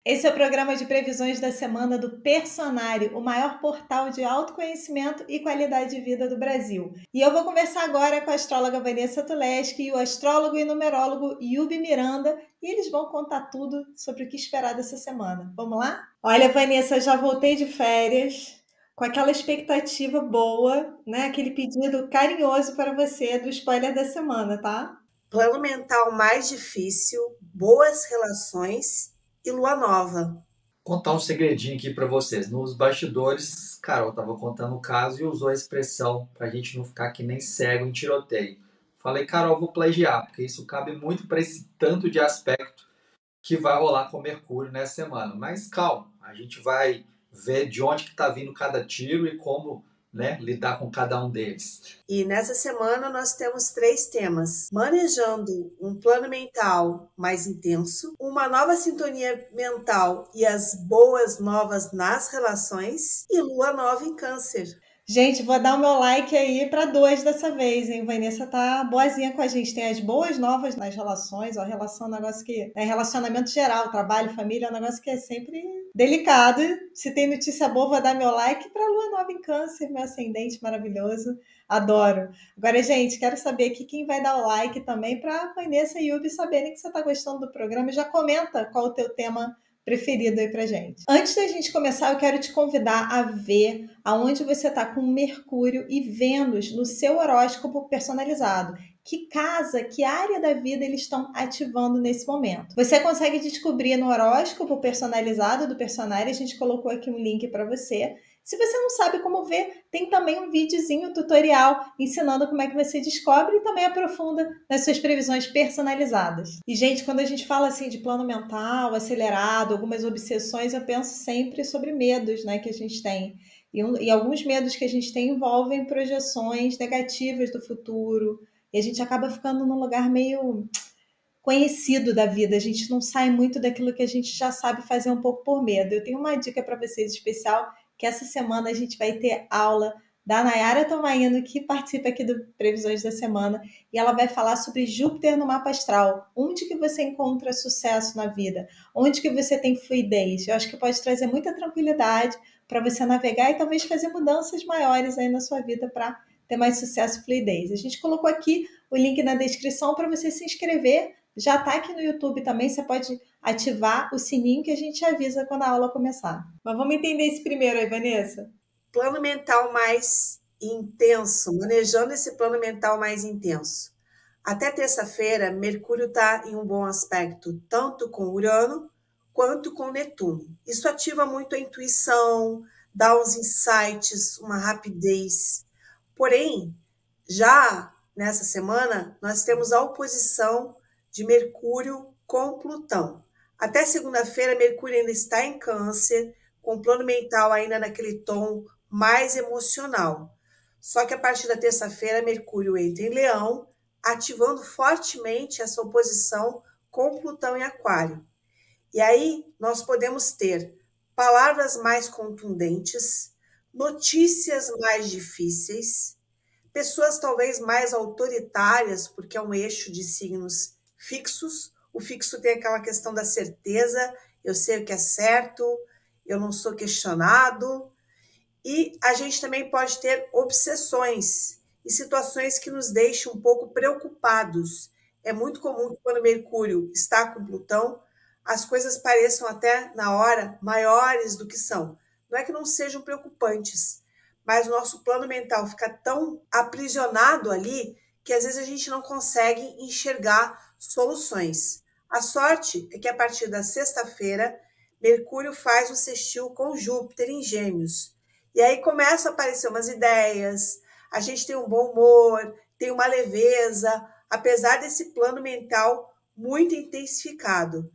Esse é o programa de previsões da semana do Personário, o maior portal de autoconhecimento e qualidade de vida do Brasil. E eu vou conversar agora com a astróloga Vanessa Tuleski e o astrólogo e numerólogo Yubi Miranda, e eles vão contar tudo sobre o que esperar dessa semana. Vamos lá? Olha, Vanessa, já voltei de férias com aquela expectativa boa, né? Aquele pedido carinhoso para você do spoiler da semana, tá? Plano mental mais difícil, boas relações e lua nova. Contar um segredinho aqui para vocês. Nos bastidores, Carol estava contando o caso e usou a expressão para a gente não ficar que nem cego em tiroteio. Falei, Carol, vou plagiar, porque isso cabe muito para esse tanto de aspecto que vai rolar com Mercúrio nessa semana. Mas calma, a gente vai ver de onde que está vindo cada tiro e como, né, lidar com cada um deles. E nessa semana nós temos 3 temas: manejando um plano mental mais intenso, uma nova sintonia mental e as boas novas nas relações e lua nova em Câncer. Gente, vou dar o meu like aí para 2 dessa vez, hein? Vanessa tá boazinha com a gente. Tem as boas novas nas relações, ó, relação é um negócio que é relacionamento geral, trabalho, família, é um negócio que é sempre delicado. Se tem notícia boa, vou dar meu like para Lua Nova em Câncer, meu ascendente maravilhoso. Adoro. Agora, gente, quero saber aqui quem vai dar o like também para Vanessa e Yubi saberem que você está gostando do programa. Já comenta qual o teu tema preferido aí pra gente. Antes da gente começar, eu quero te convidar a ver aonde você está com Mercúrio e Vênus no seu horóscopo personalizado. Que casa, que área da vida eles estão ativando nesse momento. Você consegue descobrir no horóscopo personalizado do personagem, a gente colocou aqui um link para você. Se você não sabe como ver, tem também um videozinho tutorial ensinando como é que você descobre e também aprofunda nas suas previsões personalizadas. E, gente, quando a gente fala assim de plano mental acelerado, algumas obsessões, eu penso sempre sobre medos, né, que a gente tem. E alguns medos que a gente tem envolvem projeções negativas do futuro. E a gente acaba ficando num lugar meio conhecido da vida. A gente não sai muito daquilo que a gente já sabe fazer um pouco por medo. Eu tenho uma dica para vocês especial, que essa semana a gente vai ter aula da Nayara Tomaino, que participa aqui do Previsões da Semana, e ela vai falar sobre Júpiter no mapa astral. Onde que você encontra sucesso na vida? Onde que você tem fluidez? Eu acho que pode trazer muita tranquilidade para você navegar e talvez fazer mudanças maiores aí na sua vida para ter mais sucesso e fluidez. A gente colocou aqui o link na descrição para você se inscrever. Já está aqui no YouTube também, você pode ativar o sininho que a gente avisa quando a aula começar. Mas vamos entender esse primeiro aí, Vanessa. Plano mental mais intenso, manejando esse plano mental mais intenso. Até terça-feira, Mercúrio está em um bom aspecto, tanto com Urano quanto com Netuno. Isso ativa muito a intuição, dá uns insights, uma rapidez. Porém, já nessa semana, nós temos a oposição de Mercúrio com Plutão. Até segunda-feira, Mercúrio ainda está em Câncer, com o plano mental ainda naquele tom mais emocional. Só que a partir da terça-feira, Mercúrio entra em Leão, ativando fortemente essa oposição com Plutão em Aquário. E aí nós podemos ter palavras mais contundentes, notícias mais difíceis, pessoas talvez mais autoritárias, porque é um eixo de signos fixos. O fixo tem aquela questão da certeza, eu sei o que é certo, eu não sou questionado. E a gente também pode ter obsessões e situações que nos deixam um pouco preocupados. É muito comum que quando Mercúrio está com Plutão, as coisas pareçam até na hora maiores do que são. Não é que não sejam preocupantes, mas o nosso plano mental fica tão aprisionado ali que às vezes a gente não consegue enxergar soluções. A sorte é que a partir da sexta-feira, Mercúrio faz um sextil com Júpiter em Gêmeos. E aí começam a aparecer umas ideias, a gente tem um bom humor, tem uma leveza, apesar desse plano mental muito intensificado.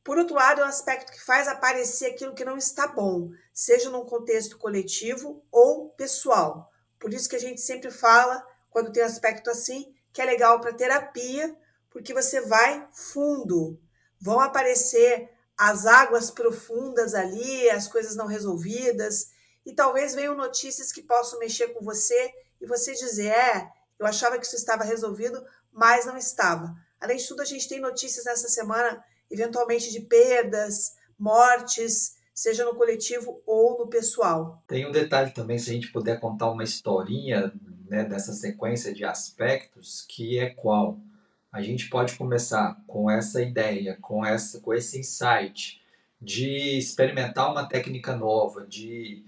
Por outro lado, é um aspecto que faz aparecer aquilo que não está bom, seja num contexto coletivo ou pessoal. Por isso que a gente sempre fala, quando tem um aspecto assim, que é legal para terapia, porque você vai fundo. Vão aparecer as águas profundas ali, as coisas não resolvidas, e talvez venham notícias que possam mexer com você e você dizer, eu achava que isso estava resolvido, mas não estava. Além de tudo, a gente tem notícias nessa semana eventualmente de perdas, mortes, seja no coletivo ou no pessoal. Tem um detalhe também, se a gente puder contar uma historinha, né, dessa sequência de aspectos, que é qual? A gente pode começar com essa ideia, com esse insight de experimentar uma técnica nova, de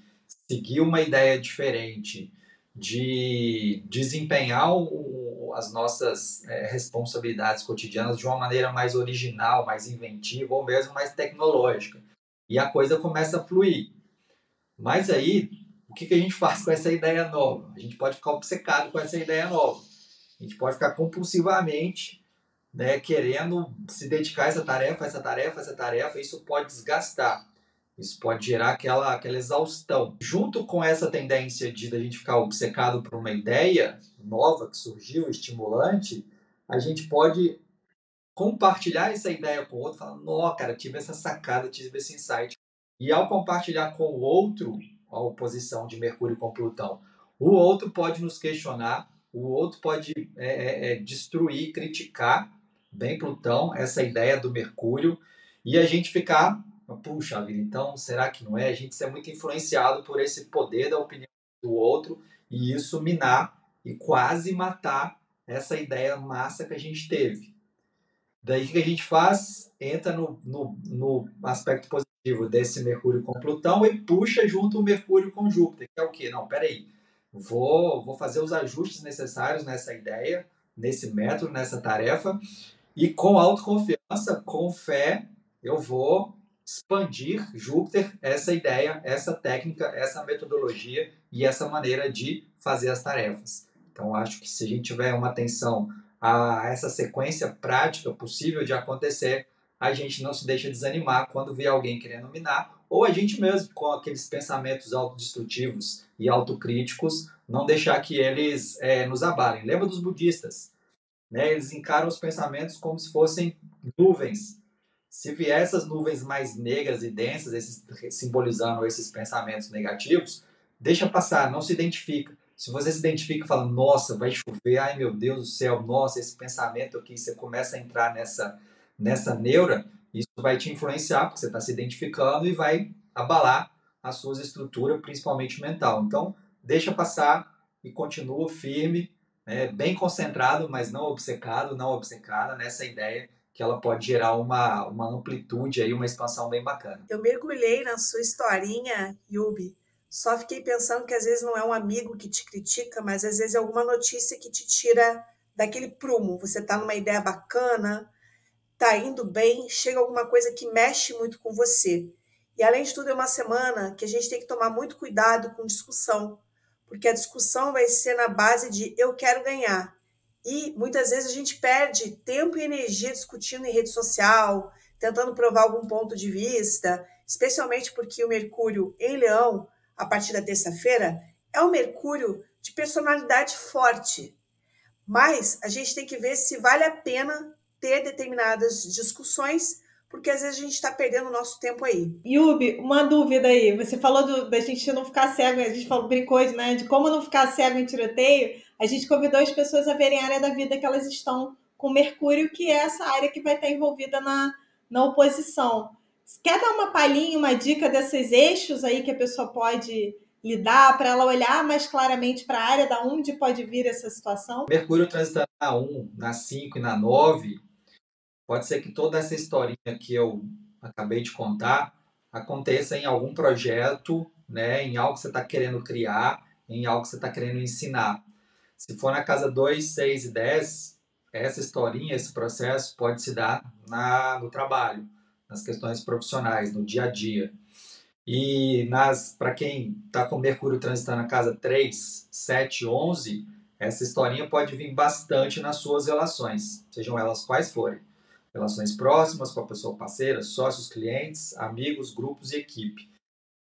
seguir uma ideia diferente, de desempenhar as nossas responsabilidades cotidianas de uma maneira mais original, mais inventiva ou mesmo mais tecnológica. E a coisa começa a fluir. Mas aí, o que a gente faz com essa ideia nova? A gente pode ficar obcecado com essa ideia nova. A gente pode ficar compulsivamente, né, querendo se dedicar a essa tarefa, isso pode desgastar. Isso pode gerar aquela exaustão. Junto com essa tendência de a gente ficar obcecado por uma ideia nova que surgiu, estimulante, a gente pode compartilhar essa ideia com o outro, falando, não, cara, tive essa sacada, tive esse insight. E ao compartilhar com o outro, a oposição de Mercúrio com Plutão, o outro pode nos questionar, o outro pode destruir, criticar, bem Plutão, essa ideia do Mercúrio, e a gente ficar, puxa vida, então será que não é? A gente ser muito influenciado por esse poder da opinião do outro, e isso minar e quase matar essa ideia massa que a gente teve. Daí o que a gente faz? Entra no aspecto positivo desse Mercúrio com Plutão e puxa junto o Mercúrio com Júpiter, que é o quê? Não, peraí, vou fazer os ajustes necessários nessa ideia, nesse método, nessa tarefa, e com autoconfiança, com fé, eu vou expandir Júpiter, essa ideia, essa técnica, essa metodologia e essa maneira de fazer as tarefas. Então, acho que se a gente tiver uma atenção a essa sequência prática possível de acontecer, a gente não se deixa desanimar quando vê alguém querendo minar, ou a gente mesmo, com aqueles pensamentos autodestrutivos e autocríticos, não deixar que eles nos abalem. Lembra dos budistas, né? Eles encaram os pensamentos como se fossem nuvens. Se vier essas nuvens mais negras e densas, simbolizando esses pensamentos negativos, deixa passar, não se identifica. Se você se identifica e fala, nossa, vai chover, ai meu Deus do céu, nossa, esse pensamento aqui, você começa a entrar nessa neura, isso vai te influenciar, porque você está se identificando e vai abalar as suas estruturas, principalmente mental. Então, deixa passar e continua firme, bem concentrado, mas não obcecado, não obcecada nessa ideia que ela pode gerar uma amplitude, aí, uma expansão bem bacana. Eu mergulhei na sua historinha, Yubi. Só fiquei pensando que às vezes não é um amigo que te critica, mas às vezes é alguma notícia que te tira daquele prumo. Você está numa ideia bacana, está indo bem, chega alguma coisa que mexe muito com você. E além de tudo, é uma semana que a gente tem que tomar muito cuidado com discussão, porque a discussão vai ser na base de eu quero ganhar. E muitas vezes a gente perde tempo e energia discutindo em rede social, tentando provar algum ponto de vista, especialmente porque o Mercúrio em Leão, a partir da terça-feira, é um Mercúrio de personalidade forte. Mas a gente tem que ver se vale a pena ter determinadas discussões, porque às vezes a gente está perdendo o nosso tempo aí. Yubi, uma dúvida aí. Você falou da gente não ficar cego, a gente brincou, né, de como não ficar cego em tiroteio. A gente convidou as pessoas a verem a área da vida que elas estão com Mercúrio, que é essa área que vai estar envolvida na oposição. Quer dar uma palhinha, uma dica desses eixos aí que a pessoa pode lidar para ela olhar mais claramente para a área da onde pode vir essa situação? Mercúrio transitando na 1, na 5 e na 9, pode ser que toda essa historinha que eu acabei de contar aconteça em algum projeto, né, em algo que você está querendo criar, em algo que você está querendo ensinar. Se for na casa 2, 6 e 10, essa historinha, esse processo pode se dar no trabalho, nas questões profissionais, no dia a dia. E para quem está com Mercúrio transitando na casa 3, 7, 11, essa historinha pode vir bastante nas suas relações, sejam elas quais forem. Relações próximas com a pessoa parceira, sócios, clientes, amigos, grupos e equipe.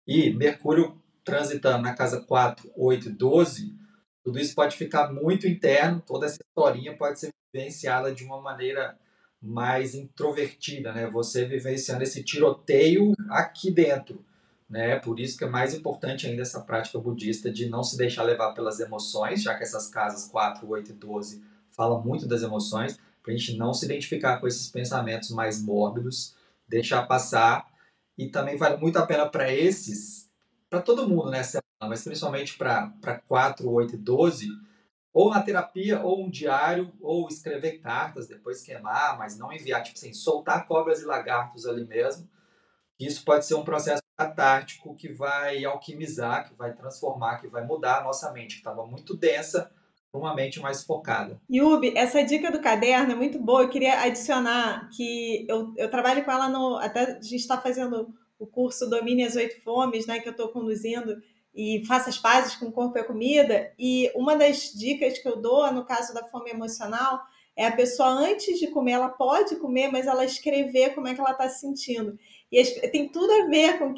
E Mercúrio transitando na casa 4, 8 e 12, tudo isso pode ficar muito interno, toda essa historinha pode ser vivenciada de uma maneira mais introvertida, né? Você vivenciando esse tiroteio aqui dentro, né? Por isso que é mais importante ainda essa prática budista de não se deixar levar pelas emoções, já que essas casas 4, 8 e 12 falam muito das emoções, para a gente não se identificar com esses pensamentos mais mórbidos, deixar passar e também vale muito a pena para todo mundo nessa semana, mas principalmente para 4, 8 e 12, ou na terapia, ou um diário, ou escrever cartas, depois queimar, mas não enviar, tipo assim, soltar cobras e lagartos ali mesmo. Isso pode ser um processo catártico que vai alquimizar, que vai transformar, que vai mudar a nossa mente, que estava muito densa, para uma mente mais focada. Yubi, essa dica do caderno é muito boa. Eu queria adicionar que eu trabalho com ela no. Até a gente está fazendo o curso Domine as 8 Fomes, né? Que eu estou conduzindo, e faça as pazes com o corpo e a comida. E uma das dicas que eu dou, no caso da fome emocional, é a pessoa, antes de comer, ela pode comer, mas ela escrever como é que ela está se sentindo. E tem tudo a ver com o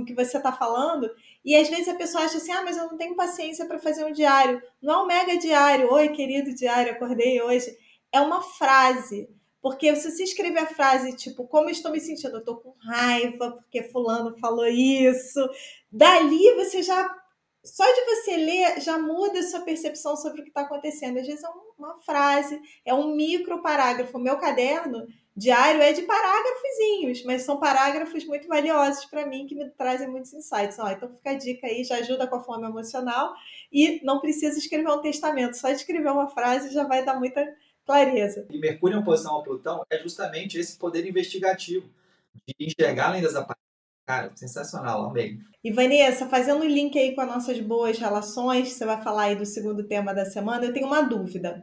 que você está falando. E às vezes a pessoa acha assim: ah, mas eu não tenho paciência para fazer um diário. Não é um mega diário. Oi, querido diário, acordei hoje. É uma frase. Porque se você escrever a frase, tipo, como eu estou me sentindo? Eu estou com raiva porque fulano falou isso. Dali você já, só de você ler, já muda a sua percepção sobre o que está acontecendo. Às vezes é uma frase, é um micro parágrafo. O meu caderno diário é de parágrafozinhos, mas são parágrafos muito valiosos para mim, que me trazem muitos insights. Ó, então fica a dica aí, já ajuda com a fome emocional, e não precisa escrever um testamento, só escrever uma frase já vai dar muita clareza. E Mercúrio em oposição ao Plutão é justamente esse poder investigativo, de enxergar além das aparências. Cara, sensacional, amei. E Vanessa, fazendo o link aí com as nossas boas relações, você vai falar aí do segundo tema da semana, eu tenho uma dúvida.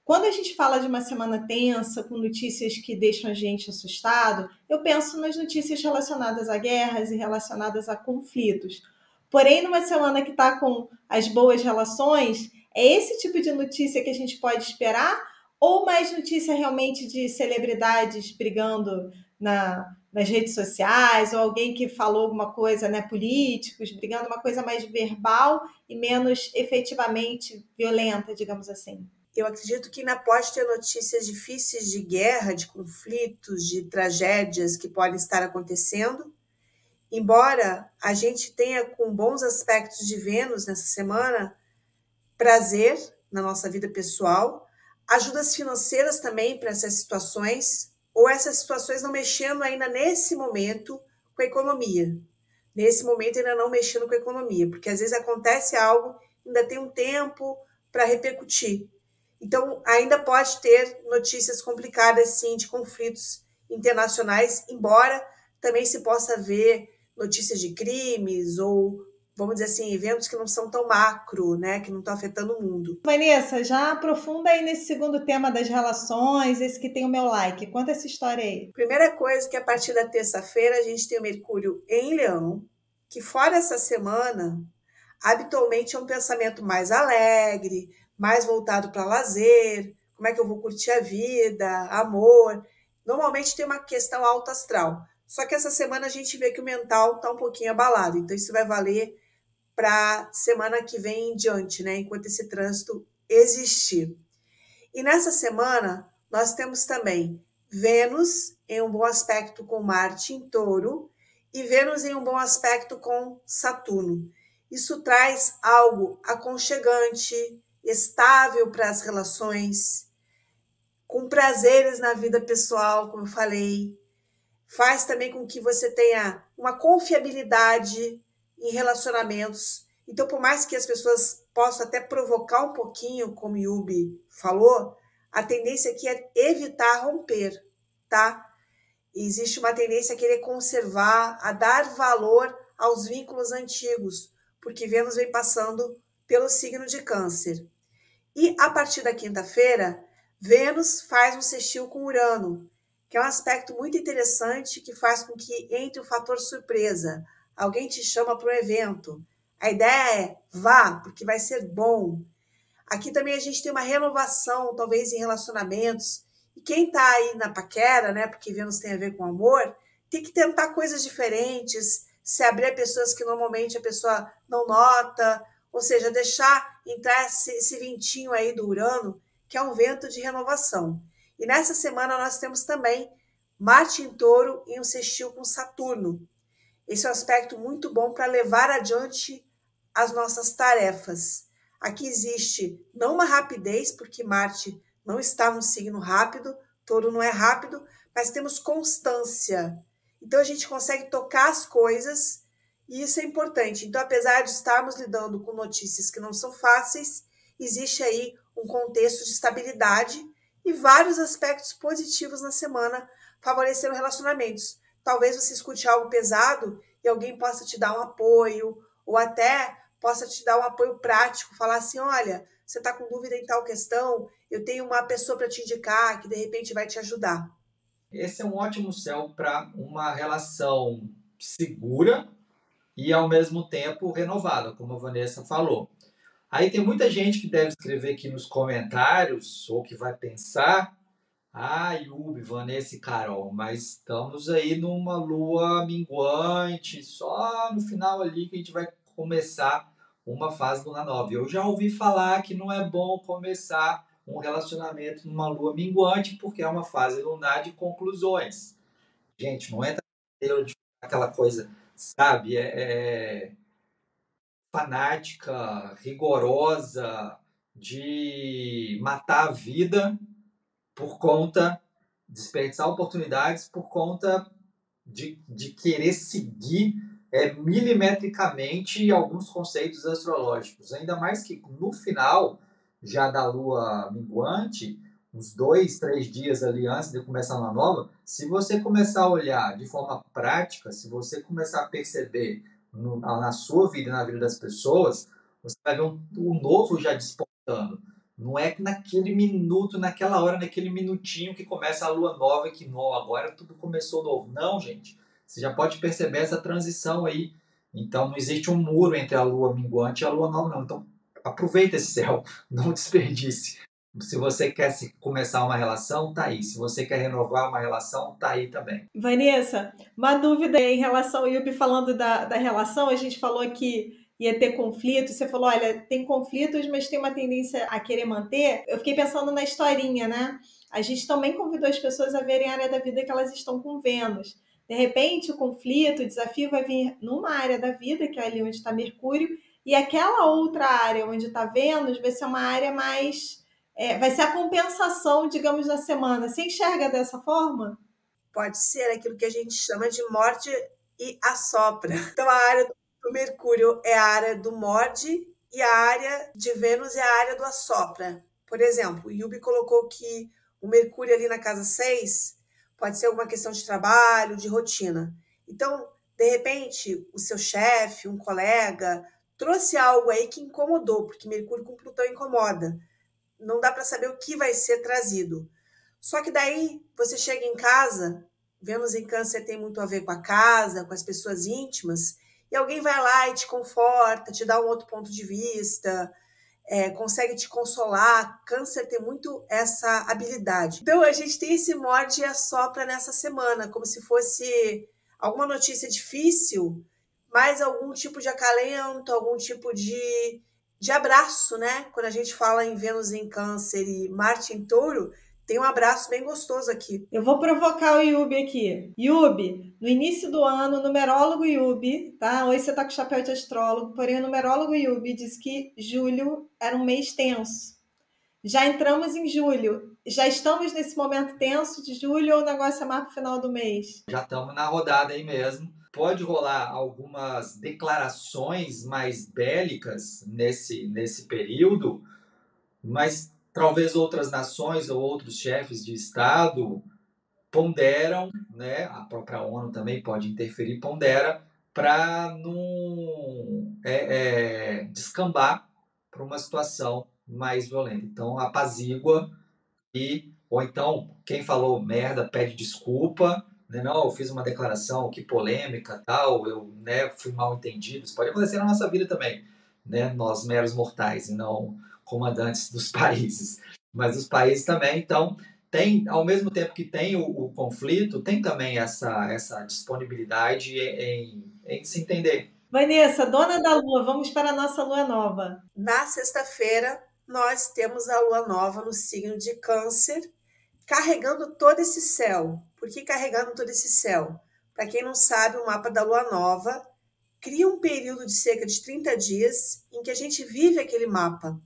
Quando a gente fala de uma semana tensa, com notícias que deixam a gente assustado, eu penso nas notícias relacionadas a guerras e relacionadas a conflitos. Porém, numa semana que está com as boas relações, é esse tipo de notícia que a gente pode esperar? Ou mais notícia realmente de celebridades brigando nas redes sociais, ou alguém que falou alguma coisa, né, políticos brigando, uma coisa mais verbal e menos efetivamente violenta, digamos assim? Eu acredito que ainda pode ter notícias difíceis de guerra, de conflitos, de tragédias que podem estar acontecendo. Embora a gente tenha, com bons aspectos de Vênus nessa semana, prazer na nossa vida pessoal, ajudas financeiras também para essas situações, ou essas situações não mexendo ainda nesse momento com a economia. Nesse momento ainda não mexendo com a economia, porque às vezes acontece algo, ainda tem um tempo para repercutir. Então, ainda pode ter notícias complicadas, sim, de conflitos internacionais, embora também se possa ver notícias de crimes ou, vamos dizer assim, eventos que não são tão macro, né, que não estão afetando o mundo. Vanessa, já aprofunda aí nesse segundo tema das relações, esse que tem o meu like. Conta essa história aí. Primeira coisa que a partir da terça-feira a gente tem o Mercúrio em Leão, que fora essa semana, habitualmente é um pensamento mais alegre, mais voltado para lazer, como é que eu vou curtir a vida, amor. Normalmente tem uma questão alto astral. Só que essa semana a gente vê que o mental está um pouquinho abalado. Então isso vai valer para semana que vem em diante, né? Enquanto esse trânsito existir. E nessa semana nós temos também Vênus em um bom aspecto com Marte em Touro e Vênus em um bom aspecto com Saturno. Isso traz algo aconchegante, estável para as relações, com prazeres na vida pessoal, como eu falei. Faz também com que você tenha uma confiabilidade em relacionamentos. Então, por mais que as pessoas possam até provocar um pouquinho, como o Yubi falou, a tendência aqui é evitar romper, tá? E existe uma tendência a querer conservar, a dar valor aos vínculos antigos, porque Vênus vem passando pelo signo de Câncer. E a partir da quinta-feira, Vênus faz um sextil com Urano, que é um aspecto muito interessante que faz com que entre o fator surpresa. Alguém te chama para um evento. A ideia é vá, porque vai ser bom. Aqui também a gente tem uma renovação, talvez em relacionamentos. E quem está aí na paquera, né, porque Vênus tem a ver com amor, tem que tentar coisas diferentes, se abrir a pessoas que normalmente a pessoa não nota, ou seja, deixar entrar esse ventinho aí do Urano, que é um vento de renovação. E nessa semana nós temos também Marte em Touro em um sextil com Saturno. Esse é um aspecto muito bom para levar adiante as nossas tarefas. Aqui existe não uma rapidez, porque Marte não está num signo rápido, Touro não é rápido, mas temos constância. Então, a gente consegue tocar as coisas e isso é importante. Então, apesar de estarmos lidando com notícias que não são fáceis, existe aí um contexto de estabilidade e vários aspectos positivos na semana favorecendo relacionamentos. Talvez você escute algo pesado e alguém possa te dar um apoio, ou até possa te dar um apoio prático, falar assim, olha, você está com dúvida em tal questão, eu tenho uma pessoa para te indicar que de repente vai te ajudar. Esse é um ótimo céu para uma relação segura e ao mesmo tempo renovada, como a Vanessa falou. Aí tem muita gente que deve escrever aqui nos comentários, ou que vai pensar, Yubi, Vanessa e Carol, mas estamos aí numa lua minguante, só no final ali que a gente vai começar uma fase luna nova. Eu já ouvi falar que não é bom começar um relacionamento numa lua minguante, porque é uma fase lunar de conclusões. Gente, não entra de aquela coisa, sabe? Fanática, rigorosa, de matar a vida por conta, desperdiçar oportunidades por conta de querer seguir milimetricamente alguns conceitos astrológicos. Ainda mais que no final já da lua minguante, uns 2, 3 dias ali antes de começar uma nova, se você começar a olhar de forma prática, se você começar a perceber na sua vida e na vida das pessoas, você vai ver um novo já despontando. Não é que naquele minuto, naquela hora, naquele minutinho que começa a lua nova e que não, agora tudo começou novo. Não, gente. Você já pode perceber essa transição aí. Então não existe um muro entre a lua minguante e a lua nova, não. Então aproveita esse céu, não desperdice. Se você quer começar uma relação, tá aí. Se você quer renovar uma relação, tá aí também. Vanessa, uma dúvida em relação ao Yubi falando da relação, a gente falou que ia ter conflito, você falou, olha, tem conflitos, mas tem uma tendência a querer manter. Eu fiquei pensando na historinha, né? A gente também convidou as pessoas a verem a área da vida que elas estão com Vênus. De repente, o conflito, o desafio vai vir numa área da vida, que é ali onde está Mercúrio, e aquela outra área onde está Vênus vai ser uma área mais... vai ser a compensação, digamos, da semana. Você enxerga dessa forma? Pode ser aquilo que a gente chama de morde e assopra. Então, a área do Mercúrio é a área do morde e a área de Vênus é a área do assopra. Por exemplo, o Yubi colocou que o Mercúrio ali na casa 6 pode ser alguma questão de trabalho, de rotina. Então, de repente, o seu chefe, um colega, trouxe algo aí que incomodou, porque Mercúrio com Plutão incomoda. Não dá para saber o que vai ser trazido. Só que daí você chega em casa, Vênus em Câncer tem muito a ver com a casa, com as pessoas íntimas, e alguém vai lá e te conforta, te dá um outro ponto de vista, consegue te consolar. Câncer tem muito essa habilidade. Então a gente tem esse morde e assopra nessa semana, como se fosse alguma notícia difícil, mas algum tipo de acalento, algum tipo de abraço, né? Quando a gente fala em Vênus em Câncer e Marte em Touro, tem um abraço bem gostoso aqui. Eu vou provocar o Yubi aqui. Yubi, no início do ano, o numerólogo Yubi, tá? Hoje você tá com o chapéu de astrólogo, porém o numerólogo Yubi disse que julho era um mês tenso. Já entramos em julho. Já estamos nesse momento tenso de julho ou o negócio é mais pro final do mês? Já estamos na rodada aí mesmo. Pode rolar algumas declarações mais bélicas nesse período, mas talvez outras nações ou outros chefes de Estado ponderam, né, a própria ONU também pode interferir, pondera para não descambar para uma situação mais violenta. Então, apazigua ou então, quem falou merda pede desculpa, né, não, eu fiz uma declaração, que polêmica, tal, eu fui mal entendido. Isso pode acontecer na nossa vida também, né, nós meros mortais e não comandantes dos países. Mas os países também, então, tem, ao mesmo tempo que tem o conflito, tem também essa disponibilidade em se entender. Vanessa, dona da lua, vamos para a nossa lua nova. Na sexta-feira, nós temos a lua nova no signo de Câncer, carregando todo esse céu. Por que carregando todo esse céu? Para quem não sabe, o mapa da lua nova cria um período de cerca de 30 dias em que a gente vive aquele mapa.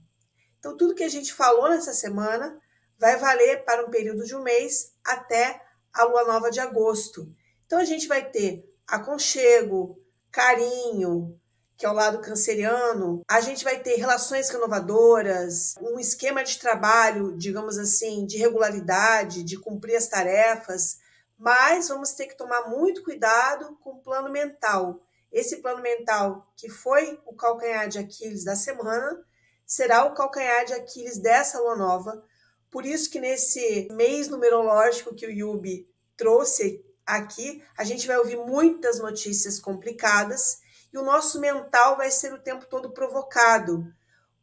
Então, tudo que a gente falou nessa semana vai valer para um período de um mês até a lua nova de agosto. Então, a gente vai ter aconchego, carinho, que é o lado canceriano. A gente vai ter relações renovadoras, um esquema de trabalho, digamos assim, de regularidade, de cumprir as tarefas, mas vamos ter que tomar muito cuidado com o plano mental. Esse plano mental, que foi o calcanhar de Aquiles da semana, será o calcanhar de Aquiles dessa lua nova. Por isso que nesse mês numerológico que o Yubi trouxe aqui, a gente vai ouvir muitas notícias complicadas e o nosso mental vai ser o tempo todo provocado.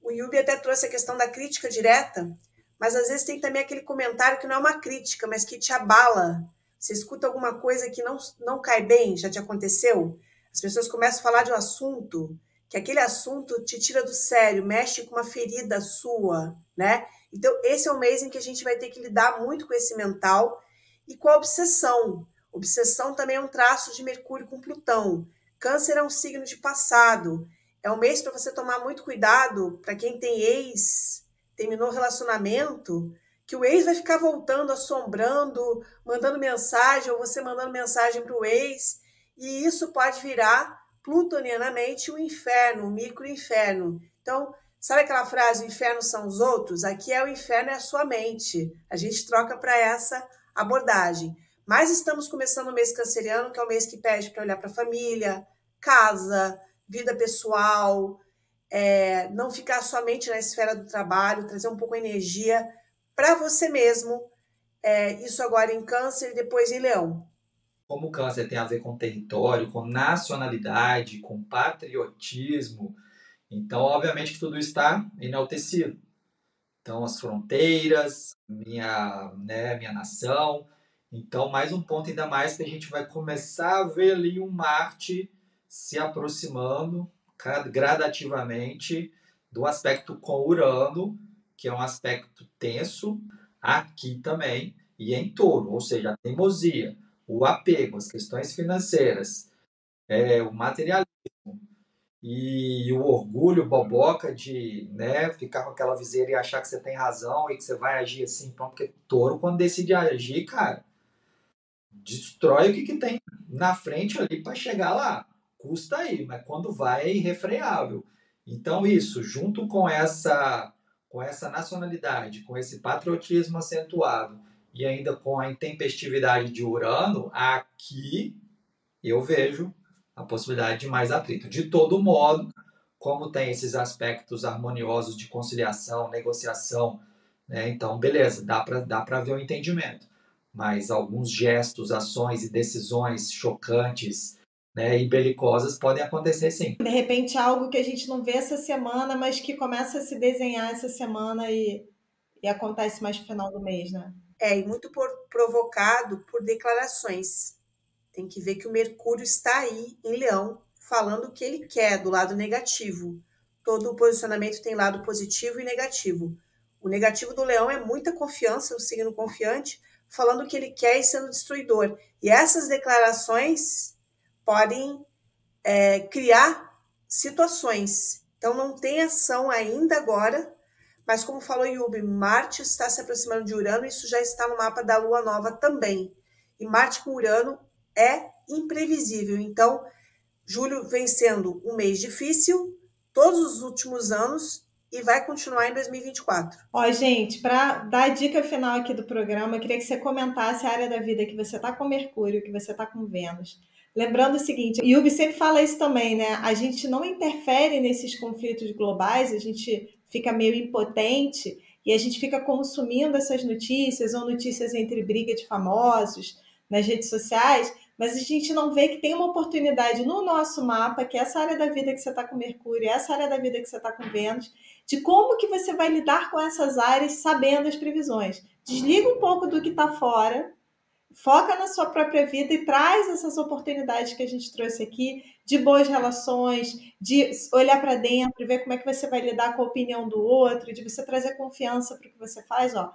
O Yubi até trouxe a questão da crítica direta, mas às vezes tem também aquele comentário que não é uma crítica, mas que te abala. Você escuta alguma coisa que não cai bem, já te aconteceu? As pessoas começam a falar de um assunto, que aquele assunto te tira do sério, mexe com uma ferida sua, né? Então, esse é o mês em que a gente vai ter que lidar muito com esse mental e com a obsessão. Obsessão também é um traço de Mercúrio com Plutão. Câncer é um signo de passado. É um mês para você tomar muito cuidado, para quem tem ex, terminou o relacionamento, que o ex vai ficar voltando, assombrando, mandando mensagem, ou você mandando mensagem para o ex, e isso pode virar, plutonianamente, um inferno, um micro-inferno. Então, sabe aquela frase, o inferno são os outros? Aqui é o inferno é a sua mente. A gente troca para essa abordagem. Mas estamos começando o mês canceriano, que é o mês que pede para olhar para a família, casa, vida pessoal, não ficar somente na esfera do trabalho, trazer um pouco de energia para você mesmo. Isso agora em Câncer e depois em Leão. Como o câncer tem a ver com território, com nacionalidade, com patriotismo, então, obviamente, que tudo está enaltecido. Então, as fronteiras, minha nação. Então, mais um ponto ainda mais que a gente vai começar a ver ali um Marte se aproximando gradativamente do aspecto com Urano, que é um aspecto tenso, aqui também, e em Touro, ou seja, a teimosia, o apego, as questões financeiras, o materialismo e o orgulho boboca de, né, ficar com aquela viseira e achar que você tem razão e que você vai agir assim, então, porque touro, quando decide agir, cara, destrói o que tem na frente ali para chegar lá. Custa aí, mas quando vai é irrefreável. Então, isso, junto com essa nacionalidade, com esse patriotismo acentuado e ainda com a intempestividade de Urano, aqui eu vejo a possibilidade de mais atrito. De todo modo, como tem esses aspectos harmoniosos de conciliação, negociação, né? Então, beleza, dá para ver o entendimento. Mas alguns gestos, ações e decisões chocantes, né, e belicosas podem acontecer sim. De repente, algo que a gente não vê essa semana, mas que começa a se desenhar essa semana e acontece mais no final do mês, né? E muito provocado por declarações. Tem que ver que o Mercúrio está aí em Leão, falando o que ele quer do lado negativo. Todo o posicionamento tem lado positivo e negativo. O negativo do Leão é muita confiança, um signo confiante, falando o que ele quer e sendo destruidor. E essas declarações podem criar situações. Então não tem ação ainda agora, mas como falou Yubi, Marte está se aproximando de Urano, isso já está no mapa da Lua Nova também. E Marte com Urano é imprevisível. Então, julho vem sendo um mês difícil, todos os últimos anos, e vai continuar em 2024. Ó, gente, para dar a dica final aqui do programa, eu queria que você comentasse a área da vida que você está com Mercúrio, que você está com Vênus. Lembrando o seguinte, o Yubi sempre fala isso também, né? A gente não interfere nesses conflitos globais, a gente fica meio impotente e a gente fica consumindo essas notícias ou notícias entre briga de famosos nas redes sociais, mas a gente não vê que tem uma oportunidade no nosso mapa, que é essa área da vida que você está com Mercúrio, essa área da vida que você está com Vênus, de como que você vai lidar com essas áreas sabendo as previsões. Desliga um pouco do que está fora, foca na sua própria vida e traz essas oportunidades que a gente trouxe aqui, de boas relações, de olhar para dentro, ver como é que você vai lidar com a opinião do outro, de você trazer confiança para o que você faz, ó.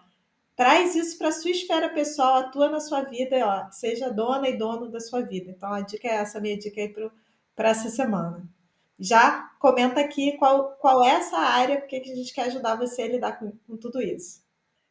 Traz isso para a sua esfera pessoal, atua na sua vida, ó, seja dona e dono da sua vida. Então, a dica é essa, a minha dica aí para essa semana. Já comenta aqui qual é essa área, porque que a gente quer ajudar você a lidar com tudo isso.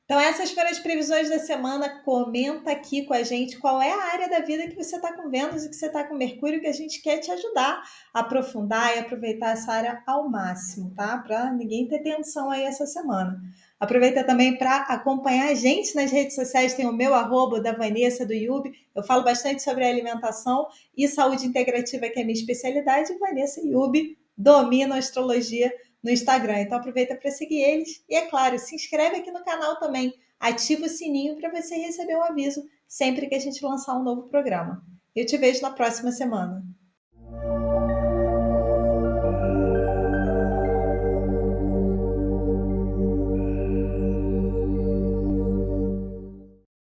Então, essas foram as previsões da semana. Comenta aqui com a gente qual é a área da vida que você está com Vênus e que você está com Mercúrio, que a gente quer te ajudar a aprofundar e aproveitar essa área ao máximo, tá? Para ninguém ter tensão aí essa semana. Aproveita também para acompanhar a gente nas redes sociais, tem o meu @, da Vanessa, do Yubi. Eu falo bastante sobre alimentação e saúde integrativa, que é a minha especialidade, e Vanessa e Yubi dominam a astrologia no Instagram. Então aproveita para seguir eles e, é claro, se inscreve aqui no canal também. Ativa o sininho para você receber um aviso sempre que a gente lançar um novo programa. Eu te vejo na próxima semana.